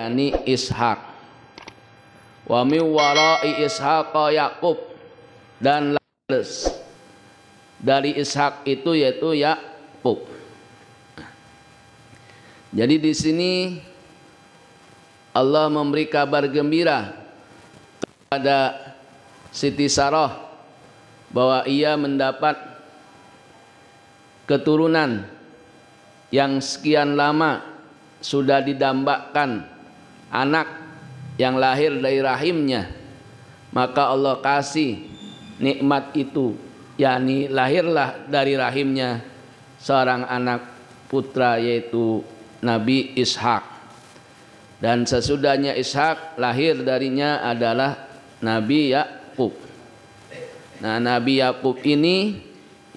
yakni Ishak. Wa min wara'i Ishaq Yaqub, dan dari Ishak itu yaitu Yaqub. Jadi di sini Allah memberi kabar gembira kepada Siti Sarah bahwa ia mendapat keturunan yang sekian lama sudah didambakan anak yang lahir dari rahimnya, maka Allah kasih nikmat itu, yakni lahirlah dari rahimnya seorang anak putra yaitu Nabi Ishak, dan sesudahnya Ishak lahir darinya adalah Nabi Yakub. Nah, Nabi Yakub ini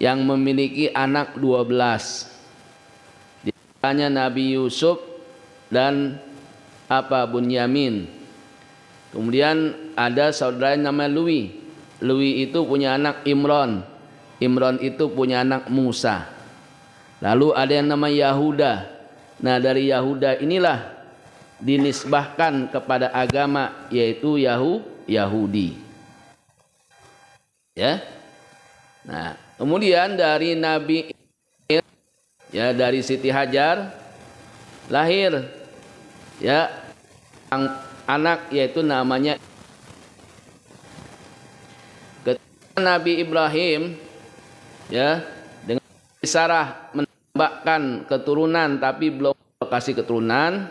yang memiliki anak 12, di antaranya Nabi Yusuf dan Bunyamin. Kemudian ada saudara namanya Lui. Lui itu punya anak Imron. Imron itu punya anak Musa. Lalu ada yang namanya Yahuda. Nah, dari Yahuda inilah dinisbahkan kepada agama yaitu Yahudi. Ya. Nah, kemudian dari Nabi, ya, dari Siti Hajar lahir ya anak yaitu namanya. Ketika Nabi Ibrahim ya dengan Sarah menambahkan keturunan tapi belum kasih keturunan,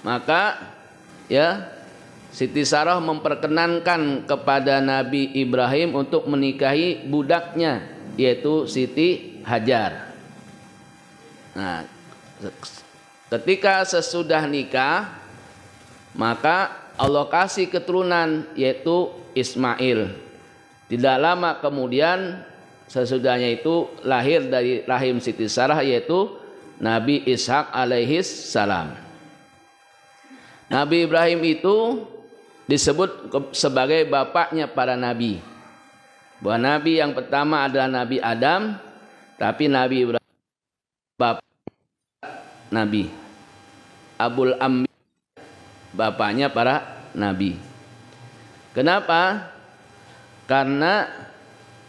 maka ya Siti Sarah memperkenankan kepada Nabi Ibrahim untuk menikahi budaknya yaitu Siti Hajar. Nah, ketika sesudah nikah, maka Allah kasih keturunan yaitu Ismail. Tidak lama kemudian sesudahnya itu lahir dari rahim Siti Sarah yaitu Nabi Ishak alaihis salam. Nabi Ibrahim itu disebut sebagai bapaknya para nabi. Bahwa nabi yang pertama adalah Nabi Adam, tapi Nabi Ibrahim bapak nabi. Abul Ambi, bapaknya para nabi. Kenapa? Karena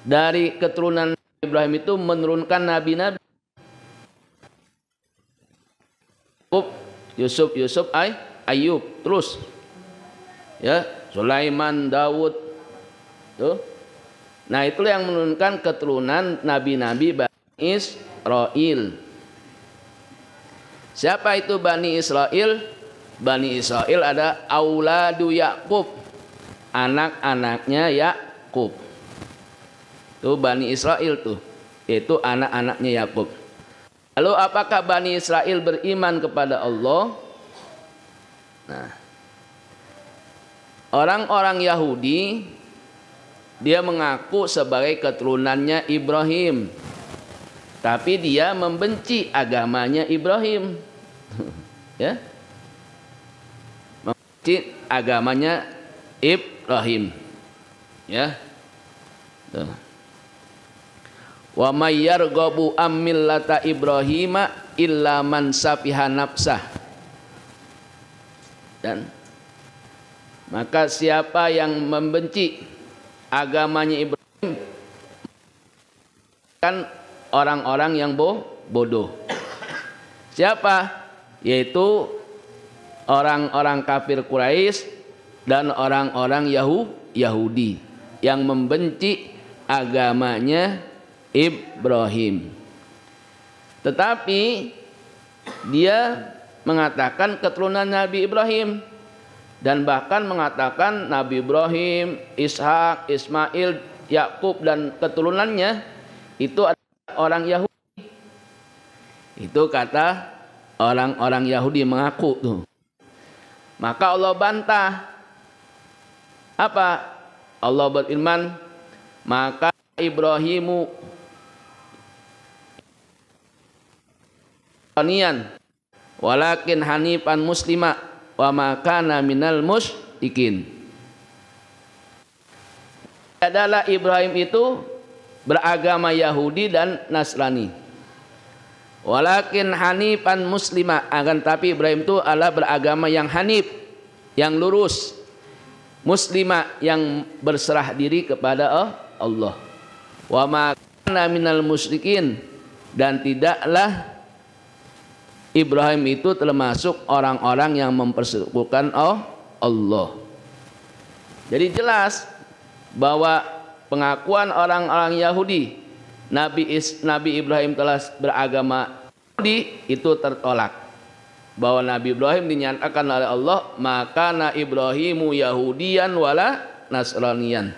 dari keturunan Ibrahim itu menurunkan nabi-nabi. Yusuf, Ayub, terus ya Sulaiman, Daud, tuh. Nah, itulah yang menurunkan keturunan nabi-nabi Bani Israel. Siapa itu Bani Israel? Bani Israel ada auladu Yakub, anak-anaknya Yakub. Tuh Bani Israel tuh, itu anak-anaknya Yakub. Lalu apakah Bani Israel beriman kepada Allah? Nah, orang-orang Yahudi dia mengaku sebagai keturunannya Ibrahim, tapi dia membenci agamanya Ibrahim. Ya, membenci agamanya Ibrahim. Ya. Tuh. Wa may yarghabu am millata Ibrahima illa man safiha nafsah. Dan maka siapa yang membenci agamanya Ibrahim kan orang-orang yang bodoh. Siapa? Yaitu orang-orang kafir Quraisy dan orang-orang Yahudi yang membenci agamanya Ibrahim. Tetapi dia mengatakan keturunan Nabi Ibrahim, dan bahkan mengatakan Nabi Ibrahim, Ishak, Ismail, Yakub dan keturunannya itu adalah orang Yahudi. Itu kata orang-orang Yahudi mengaku tuh. Maka Allah bantah. Apa? Allah berfirman, maka Ibrahimu walakin hanifan muslima wa ma kana minal musyrikin. Adalah Ibrahim itu beragama Yahudi dan Nasrani. Walakin hanifan muslima, akan tapi Ibrahim itu adalah beragama yang hanif, yang lurus, muslima, yang berserah diri kepada Allah. Wa ma kana minal musyrikin, dan tidaklah Ibrahim itu termasuk orang-orang yang mempersekutukan Allah. Jadi jelas bahwa pengakuan orang-orang Yahudi Nabi Ibrahim telah beragama Yahudi itu tertolak. Bahwa Nabi Ibrahim dinyatakan oleh Allah, maka na Ibrahimu Yahudian wala Nasranian.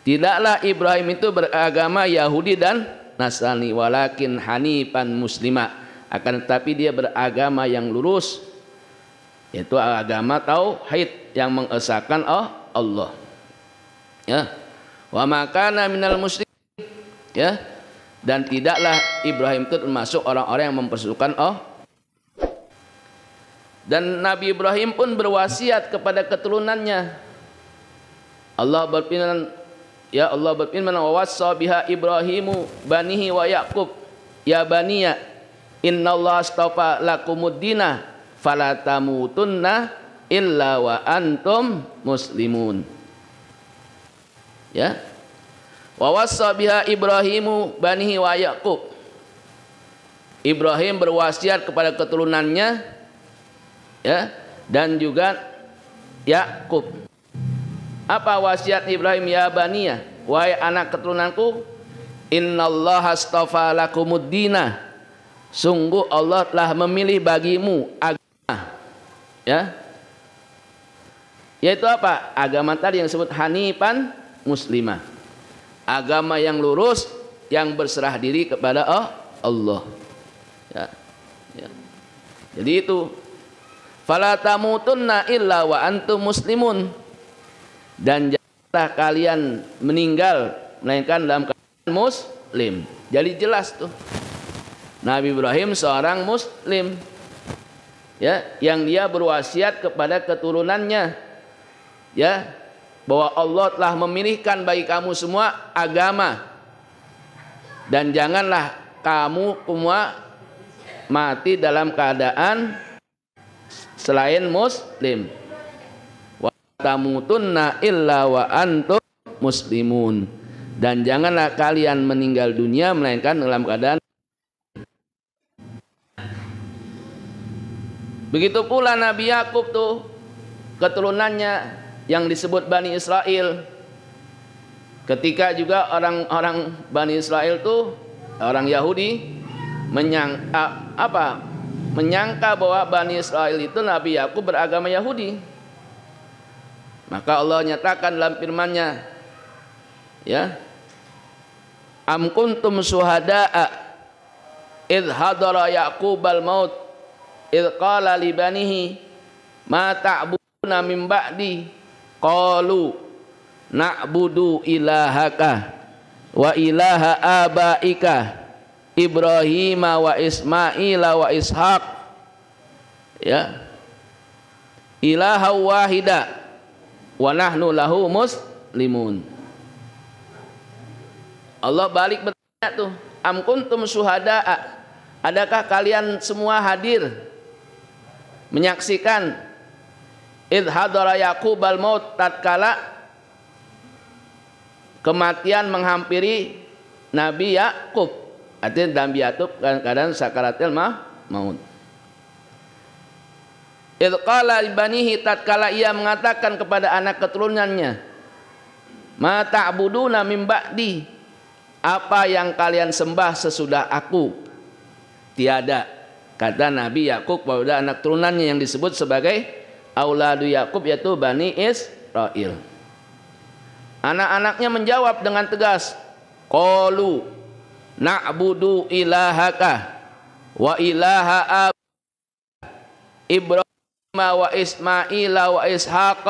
Tidaklah Ibrahim itu beragama Yahudi dan Nasrani, walakin hanifan muslima, akan tetapi dia beragama yang lurus, yaitu agama tauhid yang mengesahkan Allah. Ya. Wa makana minal musyrikin, ya, dan tidaklah Ibrahim itu termasuk orang-orang yang mempersekutukan dan Nabi Ibrahim pun berwasiat kepada keturunannya. Allah berfirman, ya Allah berfirman, wa wassa biha Ibrahimu banihi wa Yaqub ya baniya innallaha astafa lakumuddina fala tamutunna illa wa antum muslimun. Ya. Wa wassa biha Ibrahimu banihi wa Yaqub. Ibrahim berwasiat kepada keturunannya, ya, dan juga Yakub. Apa wasiat Ibrahim? Ya baniya, wahai anak keturunanku, innallaha astafa lakumuddina, sungguh Allah telah memilih bagimu agama, ya, yaitu apa? Agama tadi yang disebut hanifan muslimah, agama yang lurus, yang berserah diri kepada Allah. Ya. Ya. Jadi itu, fala tamutunna illa wa antum muslimun, dan janganlah kalian meninggal melainkan dalam keadaan muslim. Jadi jelas tuh, Nabi Ibrahim seorang muslim, ya, yang dia berwasiat kepada keturunannya, ya, bahwa Allah telah memilihkan bagi kamu semua agama, dan janganlah kamu semua mati dalam keadaan selain muslim. Wa tamutunna illa wa antum muslimun, dan janganlah kalian meninggal dunia melainkan dalam keadaan. Begitu pula Nabi Yakub tuh, keturunannya yang disebut Bani Israel. Ketika juga orang-orang Bani Israel tuh, orang Yahudi menyangka bahwa Bani Israel itu Nabi Yakub beragama Yahudi. Maka Allah nyatakan dalam firman-Nya, ya, am kuntum syuhada'a idh hadara Yaqubal maut idh qala li banihi ma ta'buduna min ba'di qalu na'budu ilahaka wa ilaha abaika Ibrahim wa Ismail wa Ishaq, ya, ilaha wahida wa nahnu lahu muslimun. Allah balik bertanya tuh, am kuntum syuhada'a, adakah kalian semua hadir menyaksikan idh hadara Yaqubal maut, tatkala kematian menghampiri Nabi Yakub. Artinya Nabi Yakub kadang-kadang sakaratil maut. Idh qala ibanihi, tatkala ia mengatakan kepada anak keturunannya, ma ta'buduna min ba'di, apa yang kalian sembah sesudah aku tiada. Kata Nabi Yakub kepada anak turunannya yang disebut sebagai auladu Yakub, yaitu Bani Israel. Anak-anaknya menjawab dengan tegas, qalu na'budu ilahaka wa ilaha Ibrahim wa Ismail wa Ishaq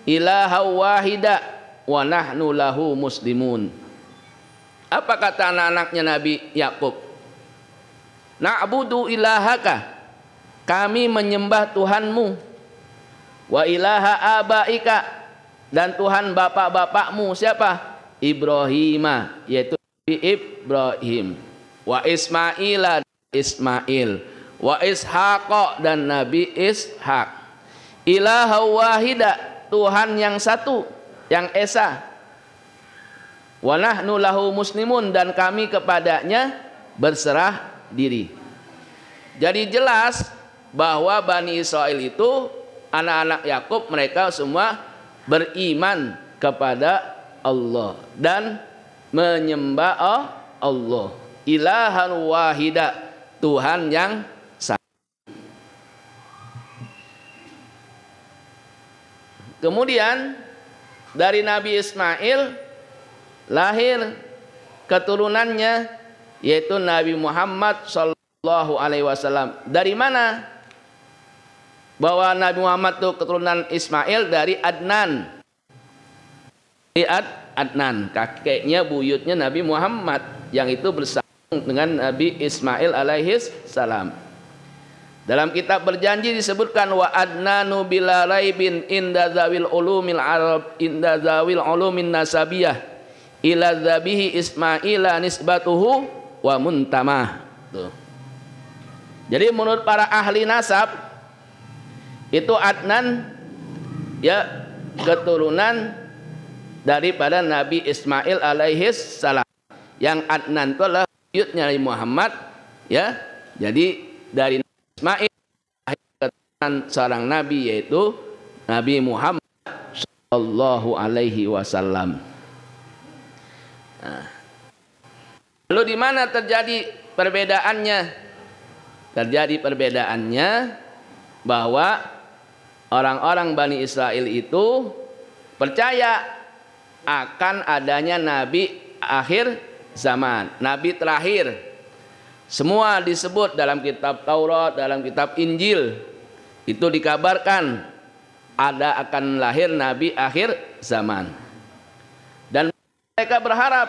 ilaha wahida wa nahnu lahu muslimun. Apa kata anak-anaknya Nabi Yakub? Na'budu ilahaka, kami menyembah Tuhanmu, wa ilaha abaika, dan Tuhan bapak-bapakmu. Siapa? Ibrahim, yaitu Ibrahim, wa Ismaila Ismail, wa Ishaq dan Nabi Ishaq. Ilaha wahida, Tuhan yang satu, yang esa. Wa nahnu lahu muslimun, dan kami kepadanya berserah diri. Jadi jelas bahwa Bani Israel itu anak-anak Yakub, mereka semua beriman kepada Allah dan menyembah Allah. Ilahan wahida, Tuhan yang satu. Kemudian dari Nabi Ismail lahir keturunannya, yaitu Nabi Muhammad sallallahu alaihi wasallam. Dari mana? Bahwa Nabi Muhammad itu keturunan Ismail dari Adnan. Adnan, kakeknya buyutnya Nabi Muhammad, yang itu bersama dengan Nabi Ismail alaihis salam. Dalam kitab berjanji disebutkan wa adnanu bila raibin inda zawil ulumil arab inda zawil ulumin nasabiyah ila zabihi Ismaila nisbatuhu wa muntamah. Tuh. Jadi menurut para ahli nasab itu Adnan ya keturunan daripada Nabi Ismail alaihis salam. Yang Adnan itu adalah buyutnya Nabi Muhammad ya. Jadi dari Ismail keturunan seorang nabi, yaitu Nabi Muhammad sallallahu alaihi wasallam. Nah. Lalu di mana terjadi perbedaannya? Terjadi perbedaannya bahwa orang-orang Bani Israel itu percaya akan adanya nabi akhir zaman, nabi terakhir. Semua disebut dalam kitab Taurat, dalam kitab Injil, itu dikabarkan ada akan lahir nabi akhir zaman. Dan mereka berharap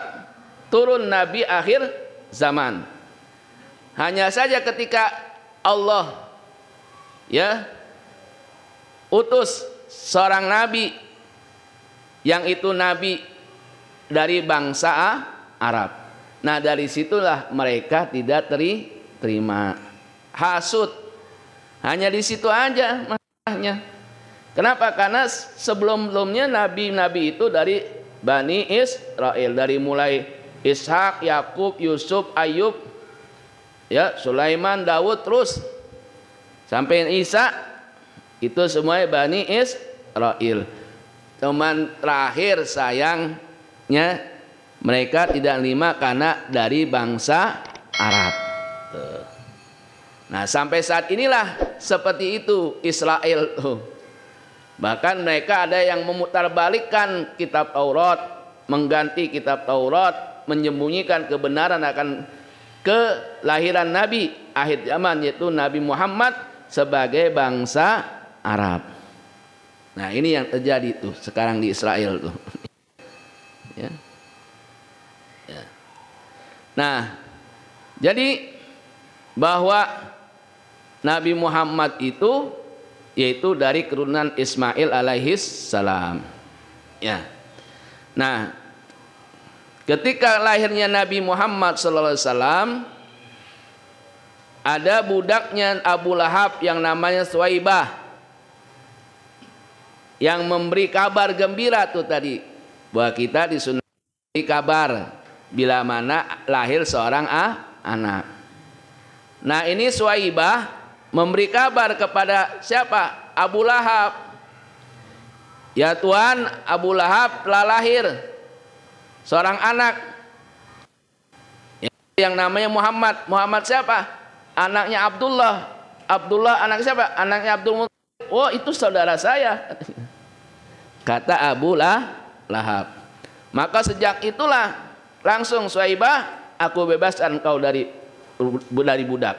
turun nabi akhir zaman. Hanya saja ketika Allah ya utus seorang nabi, yang itu nabi dari bangsa Arab. Nah dari situlah mereka tidak terima, hasut. Hanya di situ aja masalahnya. Kenapa? Karena sebelum-sebelumnya nabi-nabi itu dari Bani Israel, dari mulai Ishak, Yakub, Yusuf, Ayub, ya Sulaiman, Daud, terus sampai Isa, itu semuanya Bani Israel. Cuman terakhir sayangnya mereka tidak terima karena dari bangsa Arab. Nah sampai saat inilah seperti itu Israel. Bahkan mereka ada yang memutarbalikkan kitab Taurat, mengganti kitab Taurat, menyembunyikan kebenaran akan kelahiran Nabi akhir zaman, yaitu Nabi Muhammad sebagai bangsa Arab. Nah ini yang terjadi tuh sekarang di Israel tuh. Ya. Ya. Nah jadi bahwa Nabi Muhammad itu yaitu dari keturunan Ismail alaihis salam. Ya. Nah ketika lahirnya Nabi Muhammad sallallahu alaihi wasallam, ada budaknya Abu Lahab yang namanya Suwaibah yang memberi kabar gembira tuh tadi, bahwa kita disunahkan kabar bila mana lahir seorang anak. Nah ini Suwaibah memberi kabar kepada siapa? Abu Lahab. Ya Tuhan, Abu Lahab telah lahir seorang anak yang namanya Muhammad. Muhammad siapa? Anaknya Abdullah. Abdullah anak siapa? Anaknya Abdul Muttalib. Oh itu saudara saya, kata Abu Lahab. Maka sejak itulah langsung Suwaibah, aku bebaskan kau dari budak.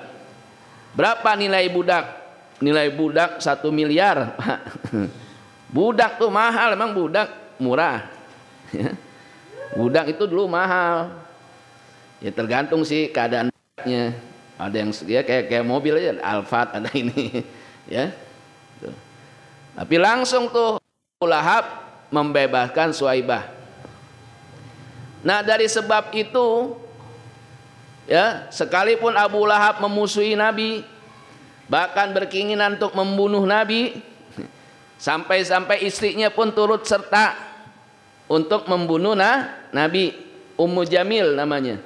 Berapa nilai budak? Nilai budak 1 miliar. Budak tuh mahal, emang budak murah. Budak itu dulu mahal. Ya tergantung sih keadaannya. Ada yang ya kayak mobil aja, Alphard ada ini, ya. Tuh. Tapi langsung tuh Abu Lahab membebaskan Suwaibah. Nah dari sebab itu Ya, sekalipun Abu Lahab memusuhi Nabi, bahkan berkeinginan untuk membunuh Nabi, sampai-sampai istrinya pun turut serta untuk membunuh Nabi. Ummu Jamil namanya,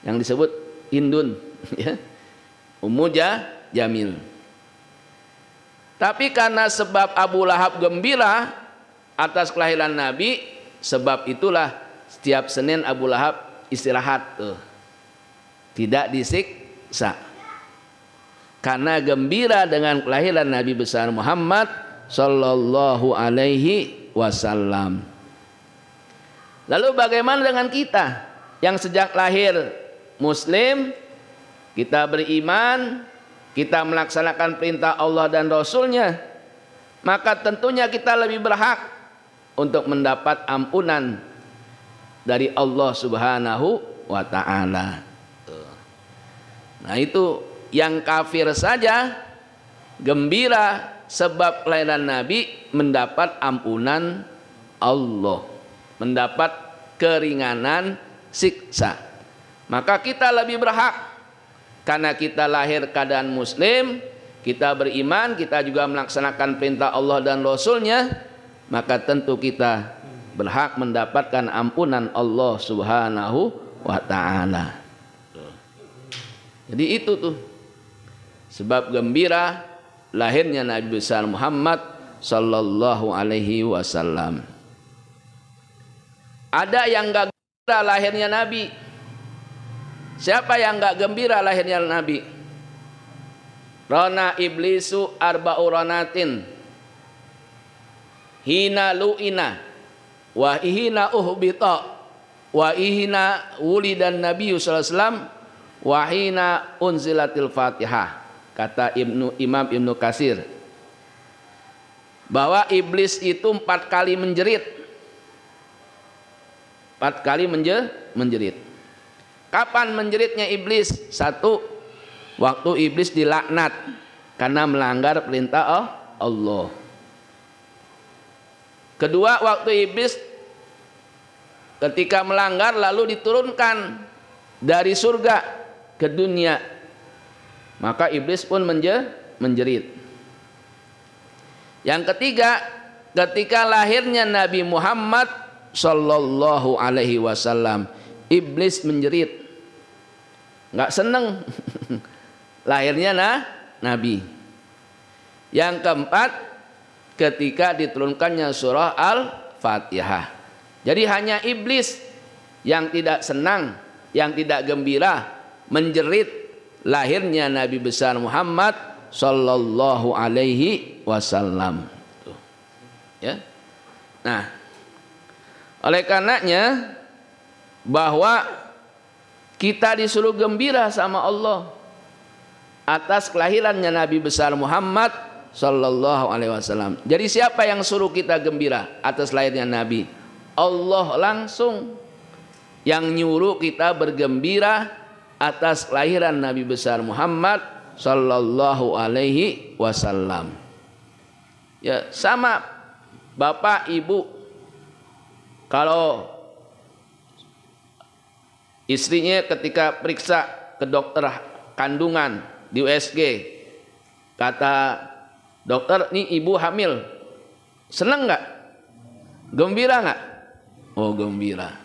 yang disebut Hindun, ya. Ummu Jamil. Tapi karena sebab Abu Lahab gembira atas kelahiran Nabi, sebab itulah setiap Senin Abu Lahab istirahat tuh, tidak disiksa, karena gembira dengan kelahiran Nabi besar Muhammad sallallahu alaihi wasallam. Lalu bagaimana dengan kita yang sejak lahir Muslim, kita beriman, kita melaksanakan perintah Allah dan Rasulnya, maka tentunya kita lebih berhak untuk mendapat ampunan dari Allah Subhanahu wa ta'ala. Nah, itu yang kafir saja gembira sebab kelahiran Nabi mendapat ampunan Allah, mendapat keringanan siksa. Maka kita lebih berhak, karena kita lahir keadaan Muslim, kita beriman, kita juga melaksanakan perintah Allah dan Rasulnya, maka tentu kita berhak mendapatkan ampunan Allah Subhanahu wa ta'ala. Jadi itu tuh sebab gembira lahirnya Nabi besar Muhammad sallallahu alaihi wasallam. Ada yang gak gembira lahirnya Nabi. Siapa yang gak gembira lahirnya Nabi? Rona iblisu arba'u ronatin, hina lu'ina, wa ihina uhbita, wa ihina wulidan Nabi sallallahu alaihi wasallam, wa hina unzilatil Fatihah. Kata Imam Ibnu Katsir, bahwa iblis itu 4 kali menjerit. 4 kali menjerit. Kapan menjeritnya iblis? 1, waktu iblis dilaknat karena melanggar perintah Allah. Kedua, waktu iblis ketika melanggar lalu diturunkan dari surga ke dunia, maka iblis pun menjerit. Yang ketiga, ketika lahirnya Nabi Muhammad sallallahu alaihi wasallam, iblis menjerit, nggak seneng lahirnya Nabi. Yang keempat, ketika diturunkannya surah Al-Fatihah. Jadi hanya iblis yang tidak senang, yang tidak gembira, menjerit lahirnya Nabi besar Muhammad sallallahu alaihi wasallam. Ya. Nah, oleh karenanya bahwa kita disuruh gembira sama Allah atas kelahirannya Nabi besar Muhammad sallallahu alaihi wasallam. Jadi siapa yang suruh kita gembira atas lahirnya Nabi? Allah langsung yang nyuruh kita bergembira atas kelahiran Nabi besar Muhammad sallallahu alaihi wasallam. Ya, sama bapak ibu, kalau istrinya ketika periksa ke dokter kandungan di USG, kata dokter, nih ibu hamil, seneng nggak? Gembira nggak? Oh, gembira.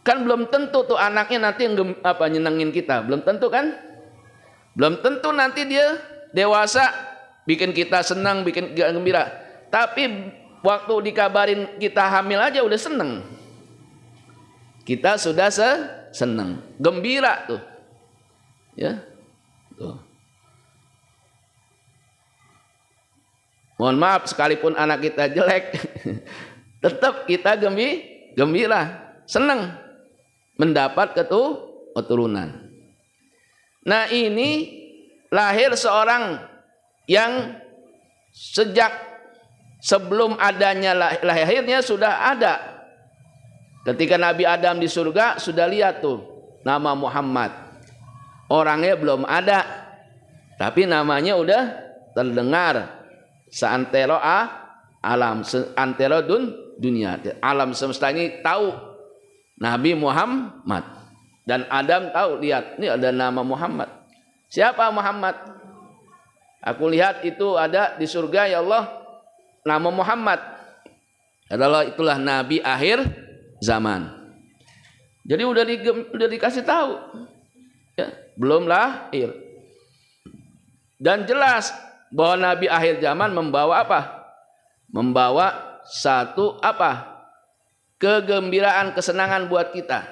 Kan belum tentu tuh anaknya nanti yang nyenengin kita, belum tentu kan? Belum tentu nanti dia dewasa bikin kita senang, bikin gembira. Tapi waktu dikabarin kita hamil aja udah seneng, kita sudah seneng, gembira tuh, ya. Tuh. Mohon maaf, sekalipun anak kita jelek, tetap kita gembira, seneng mendapat keturunan. Nah, ini lahir seorang yang sejak sebelum adanya lahirnya sudah ada. Ketika Nabi Adam di surga sudah lihat tuh nama Muhammad. Orangnya belum ada, tapi namanya udah terdengar seantero alam, seantero dunia. Alam semesta ini tahu Nabi Muhammad. Dan Adam tahu, lihat, ini ada nama Muhammad. Siapa Muhammad? Aku lihat itu ada di surga ya Allah, nama Muhammad. Adalah itulah nabi akhir zaman. Jadi udah dikasih tahu. Ya, belum lahir. Dan jelas bahwa nabi akhir zaman membawa apa? Membawa satu apa? Kegembiraan, kesenangan buat kita.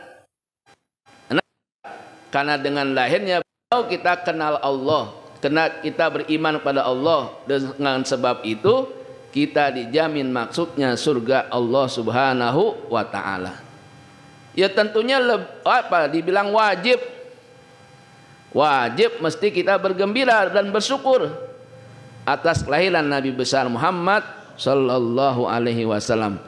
Karena dengan lahirnya kita kenal Allah, karena kita beriman pada Allah, dengan sebab itu kita dijamin maksudnya surga Allah Subhanahu wa taala. Ya tentunya dibilang wajib. Wajib mesti kita bergembira dan bersyukur atas kelahiran Nabi besar Muhammad sallallahu alaihi wasallam.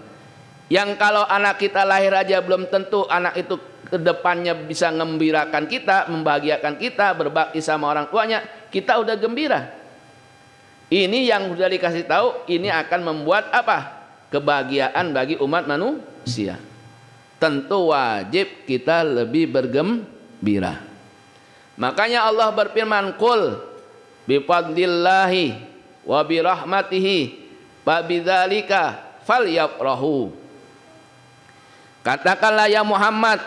Yang kalau anak kita lahir aja belum tentu anak itu kedepannya bisa mengembirakan kita, membahagiakan kita, berbakti sama orang tuanya, kita udah gembira. Ini yang sudah dikasih tahu, ini akan membuat apa? Kebahagiaan bagi umat manusia. Tentu wajib kita lebih bergembira. Makanya Allah berfirman, "Qul bifadlillahi wa birahmatihi fabidzalika falyafrahu." Katakanlah ya Muhammad,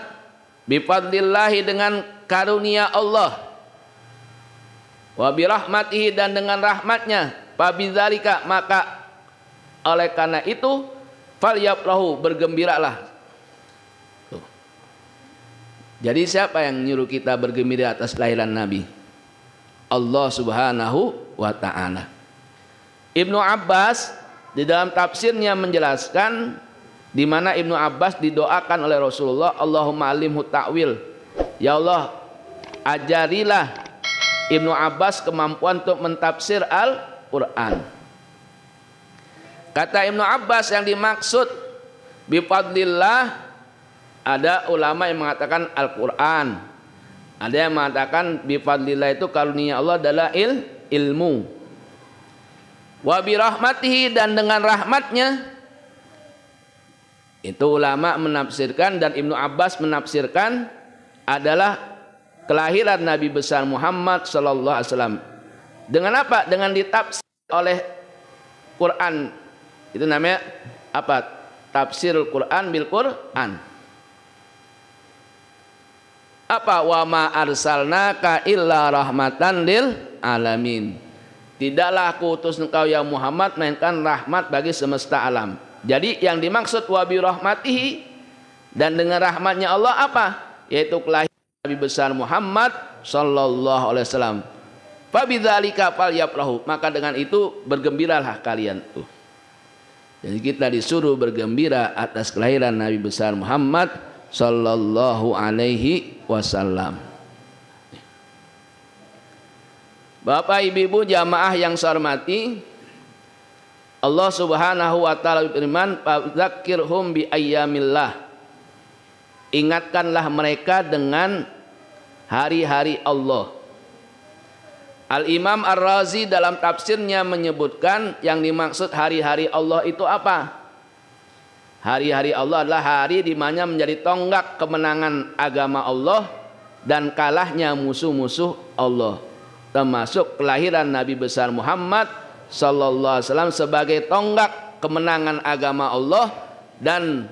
bifadlillahi dengan karunia Allah, wa birahmatihi dan dengan rahmatnya, fabidzalika maka oleh karena itu falyafrahu bergembiralah. Tuh. Jadi siapa yang nyuruh kita bergembira atas kelahiran Nabi? Allah Subhanahu wa taala. Ibnu Abbas di dalam tafsirnya menjelaskan di mana Ibnu Abbas didoakan oleh Rasulullah, Allahumma alimhu ta'wil. Ya Allah, ajarilah Ibnu Abbas kemampuan untuk mentafsir Al-Quran. Kata Ibnu Abbas yang dimaksud bifadlillah, ada ulama yang mengatakan Al-Quran. Ada yang mengatakan bifadlillah itu karunia Allah adalah ilmu. Wa birahmatihi dan dengan rahmatnya. Itu ulama menafsirkan dan Ibnu Abbas menafsirkan adalah kelahiran Nabi besar Muhammad sallallahu alaihi wasallam. Dengan apa? Dengan ditafsir oleh Quran. Itu namanya apa? Tafsirul Quran bil Quran. Apa? Wa ma arsalnaka illa rahmatan lil alamin. Tidaklah aku utus engkau ya Muhammad melainkan rahmat bagi semesta alam. Jadi yang dimaksud wa bi rahmatihi dan dengan rahmatnya Allah apa? Yaitu kelahiran Nabi besar Muhammad sallallahu alaihi wasallam. Fa bidzalika falyafrahu, maka dengan itu bergembiralah kalian tuh. Jadi kita disuruh bergembira atas kelahiran Nabi besar Muhammad sallallahu alaihi wasallam. Bapak Ibu jamaah yang saya hormati, Allah Subhanahu wa taala berfirman, "Fadzakirhum bi ayyamillah." Ingatkanlah mereka dengan hari-hari Allah. Al-Imam Ar-Razi dalam tafsirnya menyebutkan yang dimaksud hari-hari Allah itu apa? Hari-hari Allah adalah hari di mana menjadi tonggak kemenangan agama Allah dan kalahnya musuh-musuh Allah. Termasuk kelahiran Nabi besar Muhammad sallallahu alaihi wasallam sebagai tonggak kemenangan agama Allah dan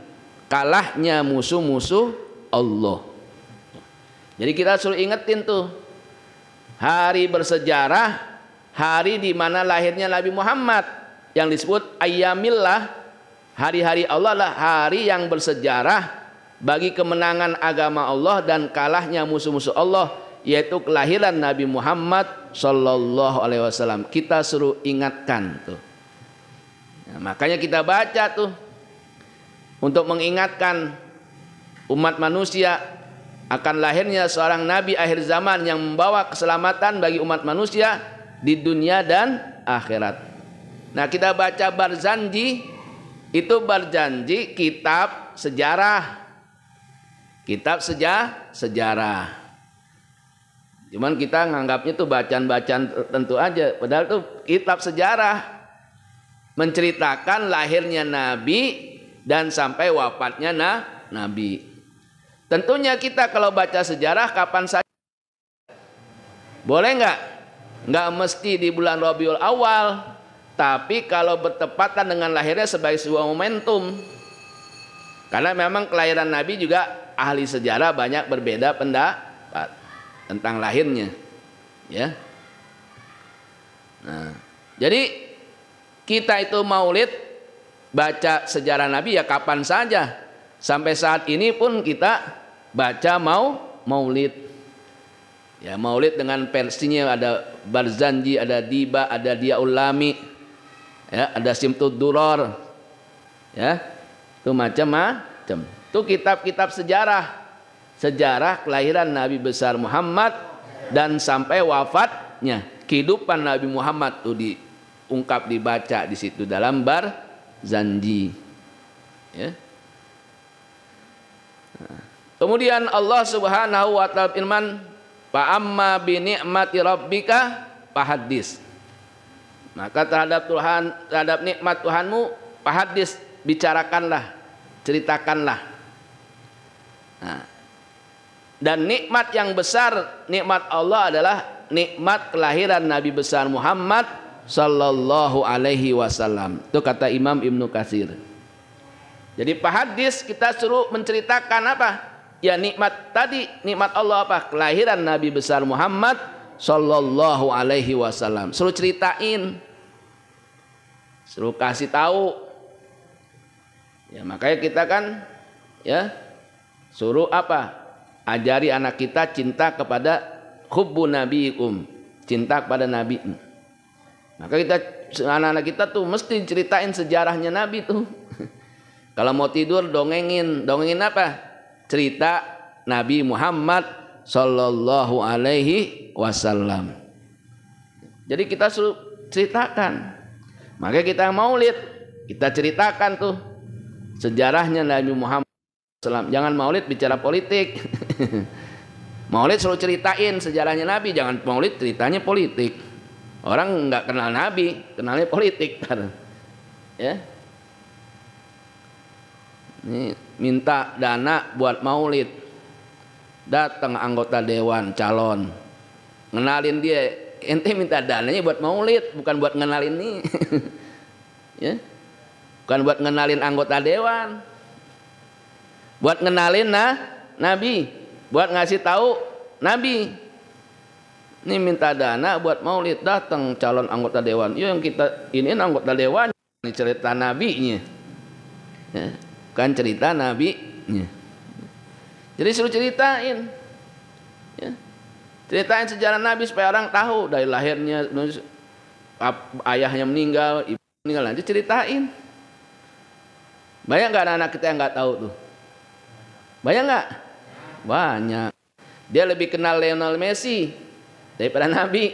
kalahnya musuh-musuh Allah. Jadi kita suruh ingetin tuh hari bersejarah, hari di mana lahirnya Nabi Muhammad yang disebut ayyamillah, hari-hari Allah lah hari yang bersejarah bagi kemenangan agama Allah dan kalahnya musuh-musuh Allah, yaitu kelahiran Nabi Muhammad sallallahu alaihi wasallam. Kita suruh ingatkan tuh. Nah, makanya kita baca tuh untuk mengingatkan umat manusia akan lahirnya seorang nabi akhir zaman yang membawa keselamatan bagi umat manusia di dunia dan akhirat. Nah, kita baca Barzanji, itu Barzanji kitab sejarah. Kitab sejarah. Cuman kita nganggapnya tuh bacaan-bacaan tertentu aja. Padahal tuh kitab sejarah menceritakan lahirnya Nabi dan sampai wafatnya Nabi. Tentunya kita kalau baca sejarah kapan saja boleh nggak? Nggak mesti di bulan Rabiul Awal, tapi kalau bertepatan dengan lahirnya sebagai sebuah momentum. Karena memang kelahiran Nabi juga ahli sejarah banyak berbeda pendapat tentang lahirnya, ya. Nah, jadi kita itu maulid baca sejarah Nabi ya kapan saja. Sampai saat ini pun kita baca maulid. Ya, maulid dengan versinya ada Barzanji, ada Diba, ada Diaul Lami, ya, ada Simtud Duror, ya, itu macam-macam. Itu kitab-kitab sejarah kelahiran Nabi besar Muhammad dan sampai wafatnya, kehidupan Nabi Muhammad itu diungkap, dibaca di situ dalam Barzanji, ya. Kemudian Allah Subhanahu wa taala firman, "Fa amma bi ni'mati rabbika fahaddis." Maka terhadap nikmat Tuhanmu fahaddis, bicarakanlah, ceritakanlah. Nah, dan nikmat yang besar, nikmat Allah adalah nikmat kelahiran Nabi besar Muhammad sallallahu alaihi wasallam. Itu kata Imam Ibnu Katsir. Jadi fahaddis, kita suruh menceritakan apa? Ya nikmat tadi, nikmat Allah apa? Kelahiran Nabi besar Muhammad sallallahu alaihi wasallam. Suruh ceritain, suruh kasih tahu. Ya makanya kita kan ya suruh apa? Ajari anak kita cinta kepada hubbun nabiikum, cinta kepada Nabi. Maka kita anak-anak kita tuh mesti ceritain sejarahnya Nabi tuh. Kalau mau tidur dongengin apa? Cerita Nabi Muhammad sallallahu alaihi wasallam. Jadi kita suruh ceritakan. Makanya kita maulid, kita ceritakan tuh sejarahnya Nabi Muhammad sallallahu. Jangan maulid bicara politik. Maulid suruh ceritain sejarahnya Nabi, jangan maulid ceritanya politik. Orang nggak kenal Nabi, kenalnya politik. Ya. Ini minta dana buat maulid, datang anggota dewan calon, ngenalin dia, ente minta dananya buat maulid, bukan buat ngenalin nih. Ya, bukan buat ngenalin anggota dewan, buat ngenalin Nabi, buat ngasih tahu Nabi. Ini minta dana buat maulid, datang calon anggota dewan. Yo yang kita ini anggota dewan, ini cerita nabinya. Ya. Bukan cerita Nabi-nya. Jadi suruh ceritain, ya. Ceritain sejarah Nabi supaya orang tahu dari lahirnya, ayahnya meninggal, ibu meninggal, nanti ceritain. Banyak nggak anak-anak kita yang nggak tahu tuh? Banyak nggak? Banyak. Dia lebih kenal Lionel Messi daripada Nabi,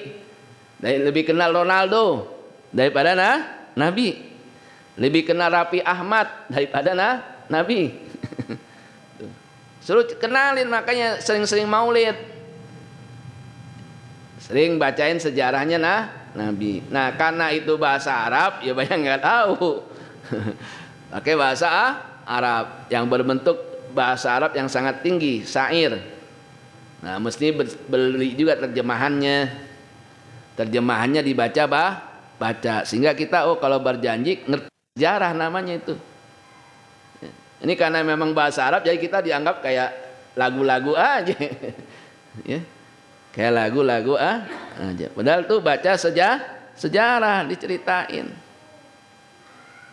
lebih kenal Ronaldo daripada Nabi. Lebih kenal Raffi Ahmad daripada Nabi. Suruh kenalin, makanya sering-sering maulid. Sering bacain sejarahnya Nabi. Nah karena itu bahasa Arab, ya banyak nggak tahu. Pakai bahasa Arab yang berbentuk bahasa Arab yang sangat tinggi, syair. Nah mesti beli juga terjemahannya. Terjemahannya dibaca baca sehingga kita kalau berjanji ngerti sejarah namanya itu. Ini karena memang bahasa Arab jadi kita dianggap kayak lagu-lagu aja. Ya. Kayak lagu-lagu aja. Padahal tuh baca sejarah diceritain.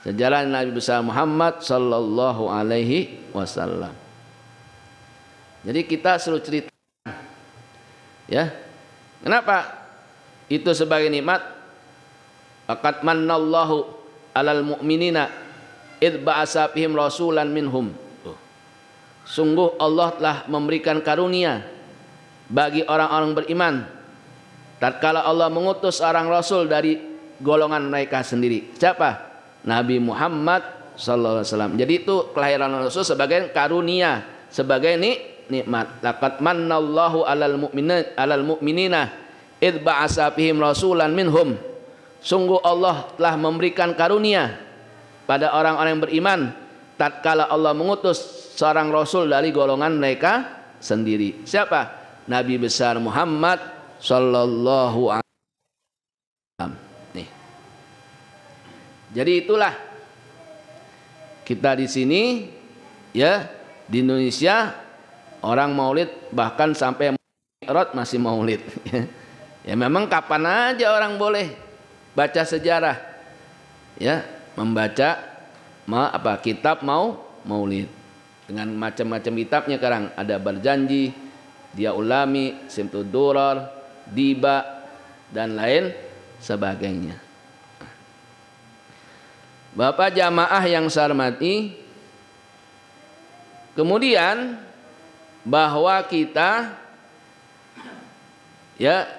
Sejarah Nabi besar Muhammad sallallahu alaihi wasallam. Jadi kita suruh cerita. Ya. Kenapa? Itu sebagai nikmat. Faqad mannallahu alal mu'minina id ba'asa fihim rasulan minhum. Sungguh Allah telah memberikan karunia bagi orang-orang beriman tatkala Allah mengutus seorang rasul dari golongan mereka sendiri. Siapa? Nabi Muhammad sallallahu alaihi wasallam. Jadi itu kelahiran Rasul sebagai karunia, sebagai nikmat. Laqad mannallahu alal mu'minina id ba'asa fihim rasulan minhum. Sungguh Allah telah memberikan karunia pada orang-orang yang beriman tatkala Allah mengutus seorang rasul dari golongan mereka sendiri. Siapa? Nabi besar Muhammad sallallahu alaihi wasallam. Nih. Jadi itulah kita di sini ya, di Indonesia orang maulid bahkan sampai Mi'raj masih maulid. Ya memang kapan aja orang boleh baca sejarah, ya membaca kitab maulid dengan macam-macam kitabnya. Sekarang ada Berjanji, Dia Ulami, Simtud Durar, Diba dan lain sebagainya. Bapak jamaah yang saya hormati, kemudian bahwa kita ya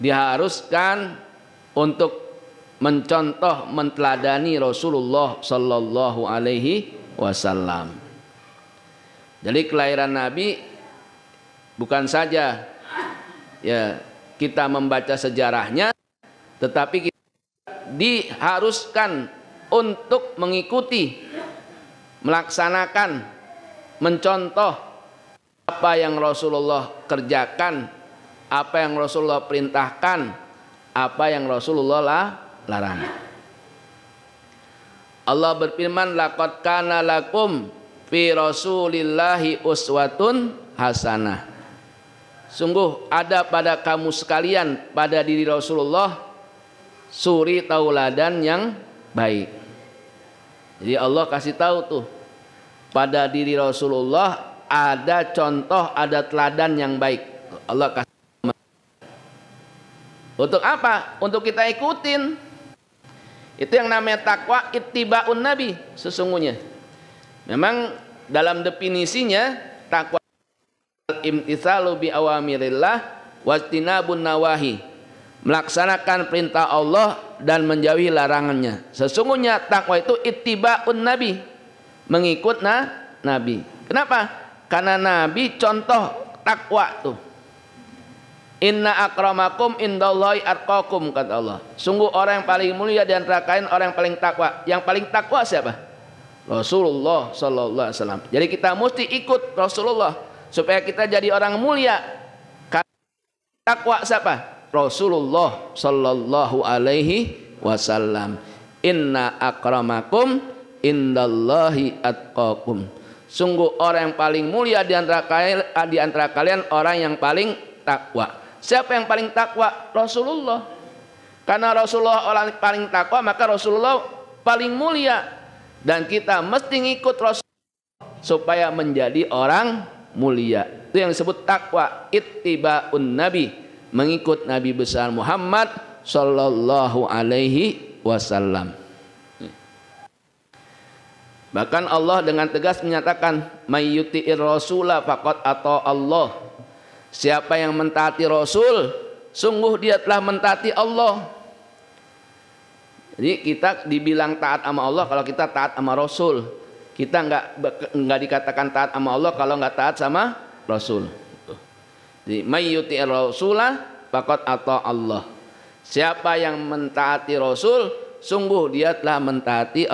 diharuskan untuk mencontoh, menteladani Rasulullah sallallahu alaihi wasallam. Jadi kelahiran Nabi bukan saja ya kita membaca sejarahnya, tetapi kita diharuskan untuk mengikuti, melaksanakan, mencontoh apa yang Rasulullah kerjakan, apa yang Rasulullah perintahkan, apa yang Rasulullah larang. Allah berfirman, laqad kana lakum fi Rasulillahi uswatun hasanah. Sungguh ada pada kamu sekalian, pada diri Rasulullah, suri tauladan yang baik. Jadi Allah kasih tahu tuh, pada diri Rasulullah ada contoh, ada teladan yang baik. Allah kasih. Untuk apa? Untuk kita ikutin. Itu yang namanya takwa ittibaun nabi sesungguhnya. Memang dalam definisinya takwa imtitsalu bi awamirillah wajtinabun nawahi, melaksanakan perintah Allah dan menjauhi larangannya. Sesungguhnya takwa itu ittibaun nabi, mengikut nabi. Kenapa? Karena nabi contoh takwa tuh. Inna akramakum indallahi atqakum, kata Allah. Sungguh orang yang paling mulia di antara kalian orang yang paling takwa. Yang paling takwa siapa? Rasulullah sallallahu alaihi wasallam. Jadi kita mesti ikut Rasulullah supaya kita jadi orang mulia. Takwa siapa? Rasulullah sallallahu alaihi wasallam. Inna akramakum indallahi atqakum. Sungguh orang yang paling mulia di antara kalian orang yang paling takwa. Siapa yang paling takwa? Rasulullah. Karena Rasulullah orang paling takwa, maka Rasulullah paling mulia. Dan kita mesti ngikut Rasulullah supaya menjadi orang mulia. Itu yang disebut takwa ittibaun nabi, mengikut Nabi besar Muhammad sallallahu alaihi wasallam. Bahkan Allah dengan tegas menyatakan, mayyuti'ir rasula faqad ata Allah. Siapa yang mentaati Rasul, sungguh dia telah mentaati Allah. Jadi kita dibilang taat sama Allah kalau kita taat sama Rasul. Kita enggak dikatakan taat sama Allah kalau enggak taat sama Rasul. Jadi mayyuti'ir rasula faqad ata Allah. Siapa yang mentaati Rasul, sungguh dia telah mentaati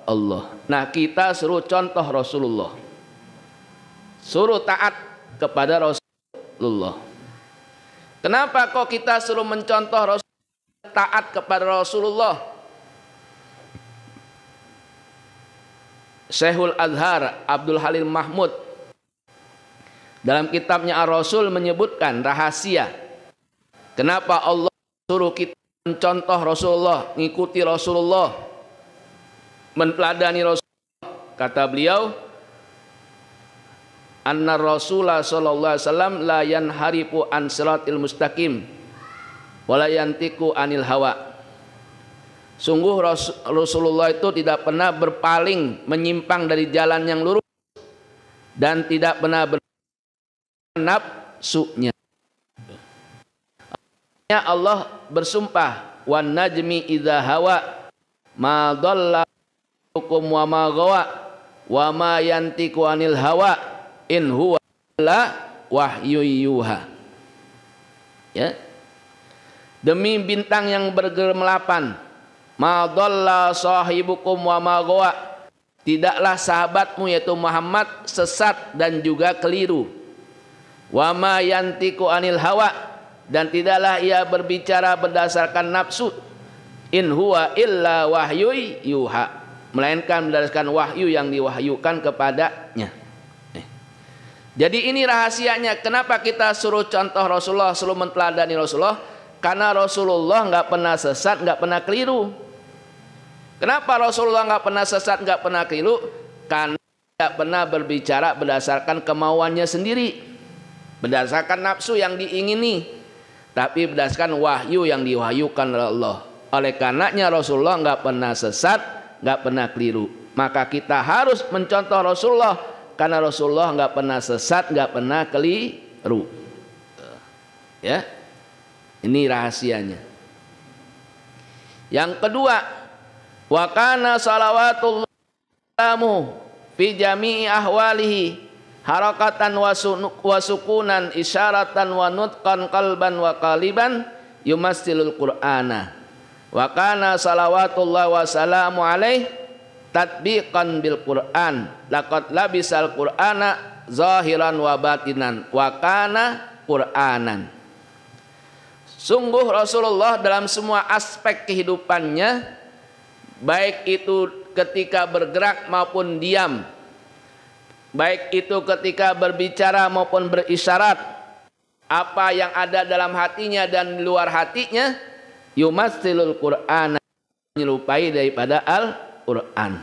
Allah. Nah, kita suruh contoh Rasulullah. Suruh taat kepada Rasulullah. Kenapa kok kita suruh mencontoh Rasulullah, taat kepada Rasulullah? Syekhul Azhar Abdul Halim Mahmud dalam kitabnya Ar-Rasul menyebutkan rahasia kenapa Allah suruh kita mencontoh Rasulullah, mengikuti Rasulullah, menteladani Rasulullah. Kata beliau, anna Rasulullah sallallahu alaihi wasallam la yanharifu an siratil mustaqim wa la yantiqu anil hawa. Sungguh Rasulullah itu tidak pernah berpaling, menyimpang dari jalan yang lurus dan tidak pernah nafsunya. Allah bersumpah, wan najmi idza hawa ma dhalla hukum wa ma gawa wa ma yantiqu anil hawa in huwa la wahyu yuha. Ya. Demi bintang yang bergelapan, ma dhalla sahibukum wa ma gawa, tidaklah sahabatmu yaitu Muhammad sesat dan juga keliru. Wa ma yantiqu anil hawa, dan tidaklah ia berbicara berdasarkan nafsu. In huwa illa wahyu yuha, melainkan berdasarkan wahyu yang diwahyukan kepadanya. Jadi ini rahasianya. Kenapa kita suruh contoh Rasulullah, suruh menteladani Rasulullah? Karena Rasulullah nggak pernah sesat, nggak pernah keliru. Kenapa Rasulullah nggak pernah sesat, nggak pernah keliru? Karena tidak pernah berbicara berdasarkan kemauannya sendiri, berdasarkan nafsu yang diingini, tapi berdasarkan wahyu yang diwahyukan oleh Allah. Oleh karenanya Rasulullah nggak pernah sesat, nggak pernah keliru. Maka kita harus mencontoh Rasulullah, karena Rasulullah nggak pernah sesat, nggak pernah keliru. Ya, ini rahasianya. Yang kedua, wa kana salawatullah fi jami'i ahwalihi harakatan wa sukunan isyaratan wa nutqan qalban wa qaliban yumassilul qur'ana. Wa kana salawatullah wa salamu alaih tatbiqan bil Qur'an laqad labisal Qur'ana zahiran wa batinan wa kana Qur'anan. Sungguh Rasulullah dalam semua aspek kehidupannya, baik itu ketika bergerak maupun diam, baik itu ketika berbicara maupun berisyarat, apa yang ada dalam hatinya dan di luar hatinya, yumassilul Qur'an, menyerupai daripada Al-Quran.